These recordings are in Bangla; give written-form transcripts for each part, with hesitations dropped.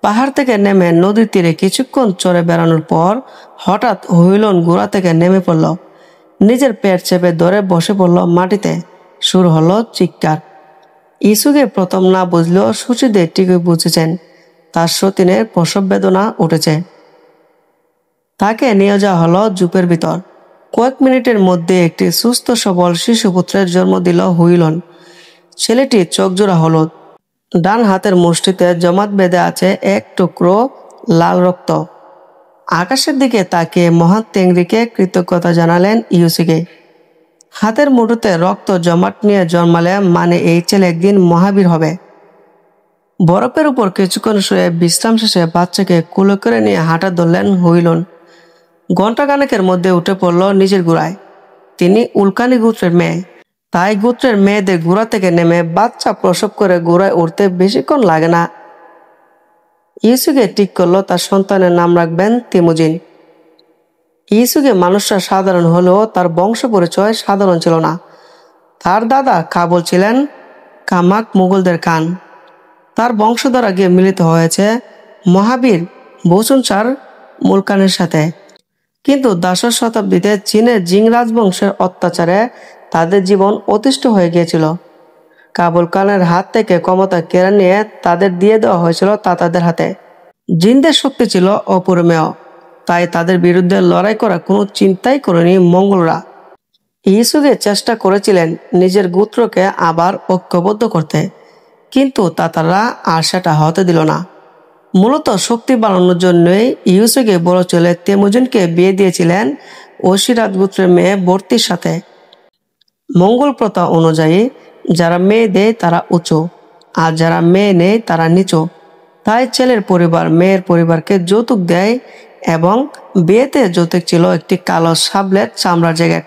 পাহাড় থেকে নেমে নদীর তীরে কিছুক্ষণ চড়ে বেড়ানোর পর হঠাৎ হুইলন ঘোড়া থেকে নেমে পড়ল। নিজের পেট চেপে ধরে বসে পড়ল মাটিতে। শুরু হলো চিৎকার। ইসুকে প্রথম না বুঝলেও সুচিদে ঠিকই বুঝেছেন তার সতীনের প্রসব বেদনা উঠেছে। তাকে নিয়ে যাওয়া হলো জুপের ভিতর। কয়েক মিনিটের মধ্যে একটি সুস্থ সবল শিশুপুত্রের জন্ম দিল হুইলন। ছেলেটি চোখজোড়া হলুদ, ডান হাতের মুষ্টিতে জমাট বেঁধে আছে এক টুকরো লাল রক্ত। আকাশের দিকে তাকিয়ে মহান তেংরিকে কৃতজ্ঞতা জানালেন ইউসুকে। হাতের মুঠোতে রক্ত জমাট নিয়ে জন্মালে মানে এই ছেলে একদিন মহাবীর হবে। বরফের উপর কিছুক্ষণ শুয়ে বিশ্রাম শেষে বাচ্চাকে কুলে করে নিয়ে হাঁটা ধরলেন হুইলন। ঘণ্টাখানেকের মধ্যে উঠে পড়ল নিজের ঘোড়ায়। তিনি উল্কানি গোত্রের মেয়ে, তাই গোত্রের মেয়েদের ঘোড়া থেকে নেমে বাচ্চা প্রসব করে ঘোড়ায় উঠতে বেশিক্ষণ লাগে না। ইসুকে ঠিক করলো তার সন্তানের নাম রাখবেন তেমুজিন। ইসুকে মানুষরা সাধারণ হলেও তার বংশ পরিচয় সাধারণ ছিল না। তার দাদা কাবুল ছিলেন কামাক মুঘলদের খান। তার বংশধরা গিয়ে মিলিত হয়েছে মহাবীর বসুনসার মুলকানের সাথে। কিন্তু 10 শতাব্দীতে চীনের জিং রাজবংশের অত্যাচারে তাদের জীবন অতিষ্ঠ হয়ে গিয়েছিল। কাবুল খানের হাত থেকে ক্ষমতা কেড়ে নিয়ে তাদের দিয়ে দেওয়া হয়েছিল তাতাদের হাতে। জিনদের শক্তি ছিল অপরিমেয়, তাই তাদের বিরুদ্ধে লড়াই করা কোনো চিন্তাই করেনি মঙ্গলরা। ইসুকে চেষ্টা করেছিলেন নিজের গোত্রকে আবার ঐক্যবদ্ধ করতে, কিন্তু তাতাররা আর সেটা হতে দিল না। মূলত শক্তি বাড়ানোর জন্যই ইউসুকে বড় ছেলে তেমুজিনকে বিয়ে দিয়েছিলেন ওশিরাত গোত্রের মেয়ে বর্তির সাথে। মঙ্গল প্রথা অনুযায়ী যারা মেয়ে দেয় তারা উঁচু, আর যারা মেয়ে নেয় তারা নিচু। তাই ছেলের পরিবার মেয়ের পরিবারকে যৌতুক দেয় এবং বিয়েতে যৌতুক ছিল একটি কালো সাবলেট চামড়ার জ্যাকেট।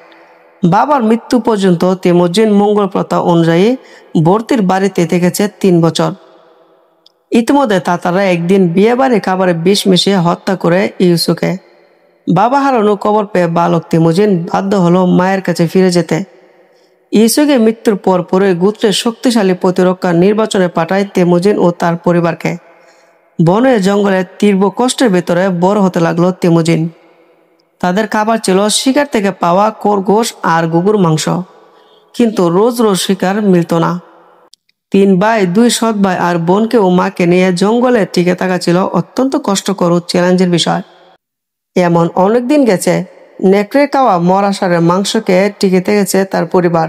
বাবার মৃত্যু পর্যন্ত তেমুজিন মঙ্গল প্রথা অনুযায়ী বর্তির বাড়িতে থেকেছে 3 বছর। ইতিমধ্যে তাতারা একদিন বিয়ে বাড়ি খাবারে বিষ মিশিয়ে হত্যা করে ইউসুকে। বাবা হারানো খবর পেয়ে বালক তেমুজিন বাধ্য হলো মায়ের কাছে ফিরে যেতে। ইসুকে মৃত্যুর পর পরে গোত্রের শক্তিশালী প্রতিরক্ষা নির্বাচনে পাঠায় তেমুজিন ও তার পরিবারকে। বনে জঙ্গলে তীব্র কষ্টের ভেতরে বড় হতে লাগলো তেমুজিন। তাদের খাবার ছিল শিকার থেকে পাওয়া খরগোশ আর গুগুর মাংস, কিন্তু রোজ রোজ শিকার মিলত না। 3 ভাই, 2 সৎ ভাই আর বোনকে ও মাকে নিয়ে জঙ্গলে টিকে থাকা ছিল অত্যন্ত কষ্টকর ও চ্যালেঞ্জের বিষয়। এমন অনেক দিন গেছে, নেকড়ে খাওয়া মরা ষাঁড়ের মাংস খেয়ে টিকে থেকেছে তার পরিবার।